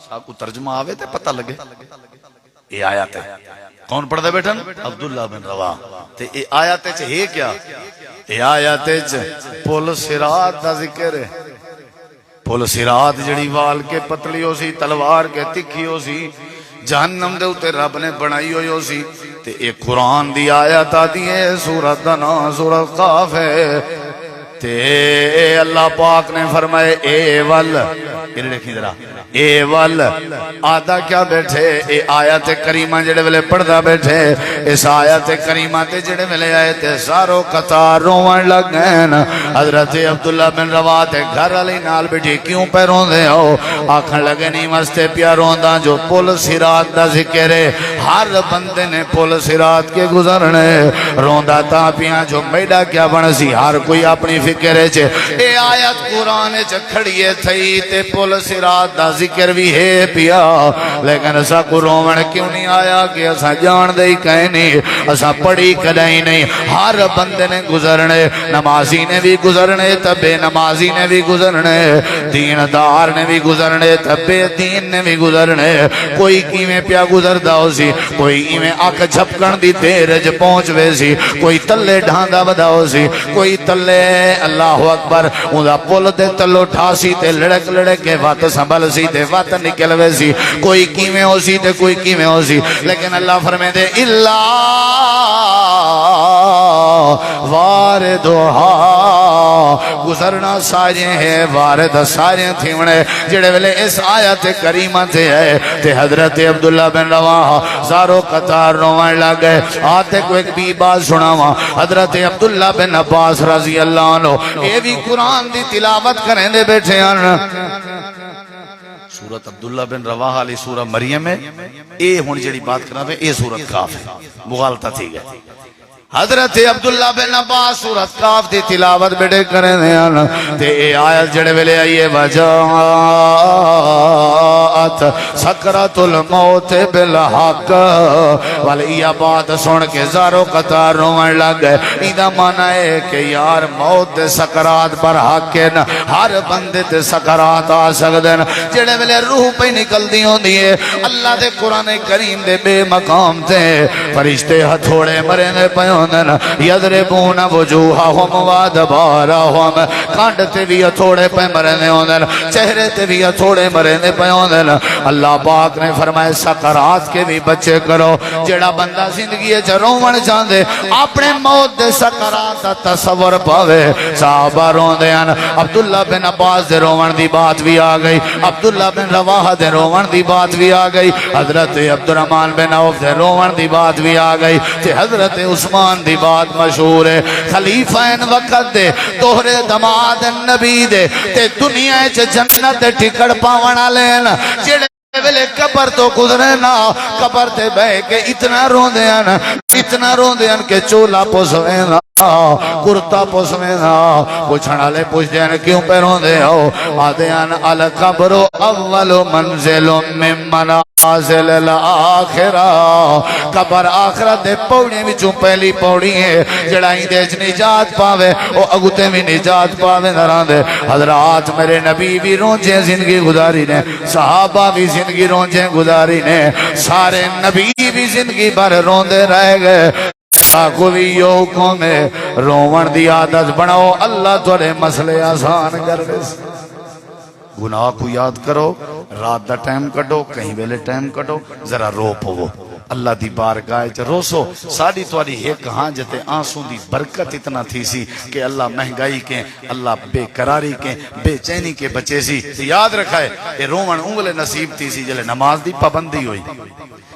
[SPEAKER 1] صاحب کو ترجمہ آوے تے پتہ لگے یہ آیت ہے کون پڑھ دے بیٹھن عبداللہ بن رواحہ تے یہ آیت ہے کیا یہ آیت ہے پل صراط دا ذکر ہے پل صراط جڑی وال کے پتلی ہو سی تلوار کے تکھی ہو سی جہنم دے اتے رب نے بنائی ہوئی ہو سی تے ایک قرآن دی آیت آتی ہے سورت دا نام سورت قاف ہے تے اللہ پاک نے فرمائے اے ول یہ دیکھیں ذرا اے ول آدھا کیا بیٹھے اے آیت کریمہ جڑے ویلے پڑھدا بیٹھے اس آیت کریمہ تے جڑے ویلے آئے تے سارو قطار روان لگ گئے حضرت عبداللہ بن رواحہ تے گھر علی نال بیٹھی کیوں پہ روندے ہو آکھن لگے نہیں مستے پیا روندا جو پل صراط دا ذکر ہے ہر بندے نے پل صراط کے گزرنے روندا تا پیاں جو میڈا کیا بن سی ہر کوئی اپنی فکر ہے اے آیت قرآن کھڑیے تھئی تے پل صراط دا ذکر بھی ہے پیا لیکن اسا کو رومن کیوں نہیں آیا کہ اسا جان دے ہی کہیں نہیں اسا پڑھی کدائی نہیں ہر بندے نے گزرنے نمازی نے بھی گزرنے تبے نمازی نے بھی گزرنے دیندار نے بھی گزرنے تبے دین نے بھی گزرنے کوئی کیویں پیا گزردا ہو سی کوئی ایویں اک جھپکن دی دیر ج پہنچ وے سی کوئی تلے ڈھاندا ودا ہو سی کوئی تلے اللہ اکبر اوندا پل دے تلو ٹھاسی تے لڑک لڑک کہ وقت سنبھل سی تے وقت نکل وے سی، کوئی کیویں ہو سی تے کوئی کیویں ہو سی، لیکن اللہ فرمائے دے الا واردھا، گزرنا سارے ہے، وارد سارے تھیونے جڑے ویلے اس آیت کریمہ تے ہے تے حضرت عبداللہ بن رواحہ زارو قطار روان لگ گئے۔ آتے کو ایک بھی بات سناواں، حضرت عبداللہ بن عباس رضی اللہ عنہ اے بھی قرآن دی تلاوت کریں دے بیٹھے ہیں۔ سورت عبداللہ بن رواحہ علی سورہ مریم ہے، اے ہون جڑی بات کرنا ہے اے سورت کاف ہے، مغالطہ تھی گئے۔ حضرت عبداللہ بن عباس سورت کاف دی تلاوت بیٹے کریں دے ہیں تے اے آیت جڑے ویلے آئیے وجاءت سکرات الموت بالحق، والی یہ بات سن کے زارو قطار روان لگ گئے۔ ایدہ مانا ہے کہ یار موت دے سکرات پر حق ہے، ہر بندے دے سکرات آ سکدن، جڑے ویلے روح پہ نکل دی ہوں دیئے اللہ دے قرآن کریم دے بے مقام تے فرشتے ہتھوڑے مرے دے پیوں یضربون وجوہہم وادبارہم، کانڈ تے بھی تھوڑے پہ مرنے ہوندن، چہرے تے بھی تھوڑے مرنے پہ ہوندن۔ اللہ پاک نے فرمائے سکرات کے بھی بچے کرو، جڑا بندہ زندگی رومن چاندے اپنے موت دے سکرات تصور پاوے۔ صحابہ روندے ہیں، عبداللہ بن عباس دے رومن دی بات بھی آ گئی، عبداللہ بن رواحہ دے رومن دی بات بھی آ گئی، حضرت عبدالرحمن بن عوف دے رومن دی بات بھی آ گئی، تے حضرت عثمان دی بات مشہور ہے۔ خلیفین وقت دے توہرے دماد نبی دے تے دنیا چ جنت ٹکڑ پاونا لین، جڑے ویلے قبر تو گزرے نا قبر تے بہ کے اتنا روندے ہیں، اتنا روندے ہیں کہ چولا پوسوے نا، کرتا پوسوے نا، پوچھنا لے پوچھ دیں کیوں پہ روندے ہو، آدھے ہیں القبر اول منزل من منازل الاخرہ، قبر آخرت دے پوڑی وچوں پہلی پوڑی ہے، جڑائی دے نجات پاوے او اگتے بھی نجات پاوے نران دے۔ حضرات میرے نبی بھی رونجیں زندگی گزاری نے، صحابہ بھی زندگی رونجیں گزاری نے، سارے نبی بھی زندگی بھر روندے رہ گئے۔ کوئی کو میں رومن دی عادت بناؤ، اللہ تھوڑے مسئلے آسان کر دے۔ گناہ کو یاد کرو، رات دا ٹائم کٹو، کہیں ویلے ٹائم کٹو، ذرا رو پو اللہ دی بارگاہ چ روسو۔ ساری تواڈی ایک حاجت آنسوں دی برکت اتنا تھی سی کہ اللہ مہنگائی کے، اللہ بے قراری کے، بے چینی کے بچے سی۔ یاد رکھائے اے رومن انگلے نصیب تھی سی جلے نماز دی پابندی ہوئی،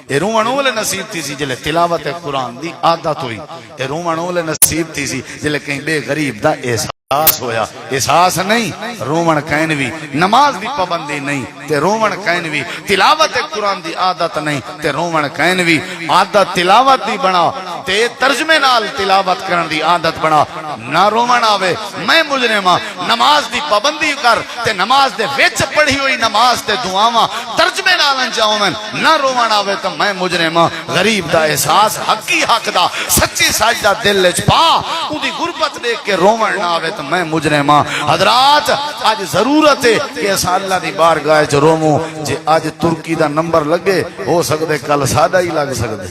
[SPEAKER 1] اے رومن اولے نصیب تھی سی جلے تلاوت قرآن دی عادت ہوئی، اے رومن اولے نصیب تھی سی جلے کہیں بے غریب دا احساس ہویا۔ احساس نہیں رومن کہنوی، نماز دی پابندی نہیں تے رومن کہنوی، تلاوت قرآن دی عادت نہیں تے رومن کہنوی، عادت تلاوت دی بنا تے ترجمے نال تلاوت کرن دی عادت بنا، نہ رومن آوے میں مجرمہ، نماز دی پابندی کر تے نماز دے وچ پڑھی ہوئی نماز تے دعاواں ترجمے نال انجام نہ رومن آوے تو میں مجرمہ۔ غریب دا احساس حقی حق دا سچی سجدہ دل وچ پا، اودی غربت دیکھ کے رومن نہ آوے تو میں مجرمہ۔ حضرات آج ضرورت ہے کہ اس اللہ دی بارگاہ چ رومو، جے آج ترکی دا نمبر لگے ہو سکدے کل سادہ ہی لگ سکدے۔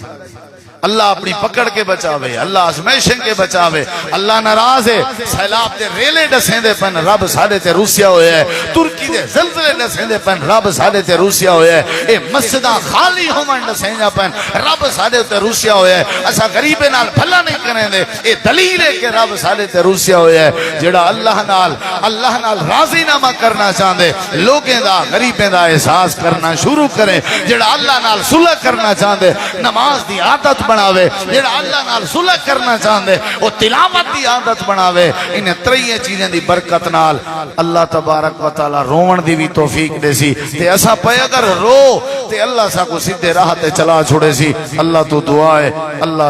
[SPEAKER 1] اللہ اپنی پکڑ کے بچاوے، اللہ آزمائشن کے بچاوے، اللہ ناراض ہے۔ سیلاب دے ریلے ڈسیں دے پن رب ساڈے تے روسیا ہوئے ہے، ترکی دے زلزلے ڈسیں دے پن رب ساڈے تے روسیا ہوئے ہے، اے مسجداں خالی ہومن ڈسیں دے پن رب ساڈے تے روسیا ہوئے ہے۔ اسا غریبے نال بھلا نہیں کریں دے، اے دلیل ہے کہ رب ساڈے تے روسیا ہوئے ہے۔ جڑا اللہ نال راضی نامہ کرنا چاہندے، لوگیں دا غریبیں دا احساس کرنا شروع کریں۔ جڑا اللہ نال صلح کرنا چاہندے، نماز دی عادت بناوے، جڑا اللہ نال صلح کرنا چاہندے او تلاوت دی عادت بناوے۔ ان تریے چیزیں دی برکت نال اللہ تبارک و تعالی روون دی بھی توفیق دے سی تے اسا پے اگر رو تے اللہ سا کو سیدھے راہ تے چلا چھوڑے سی۔ اللہ تو دعا ہے، اللہ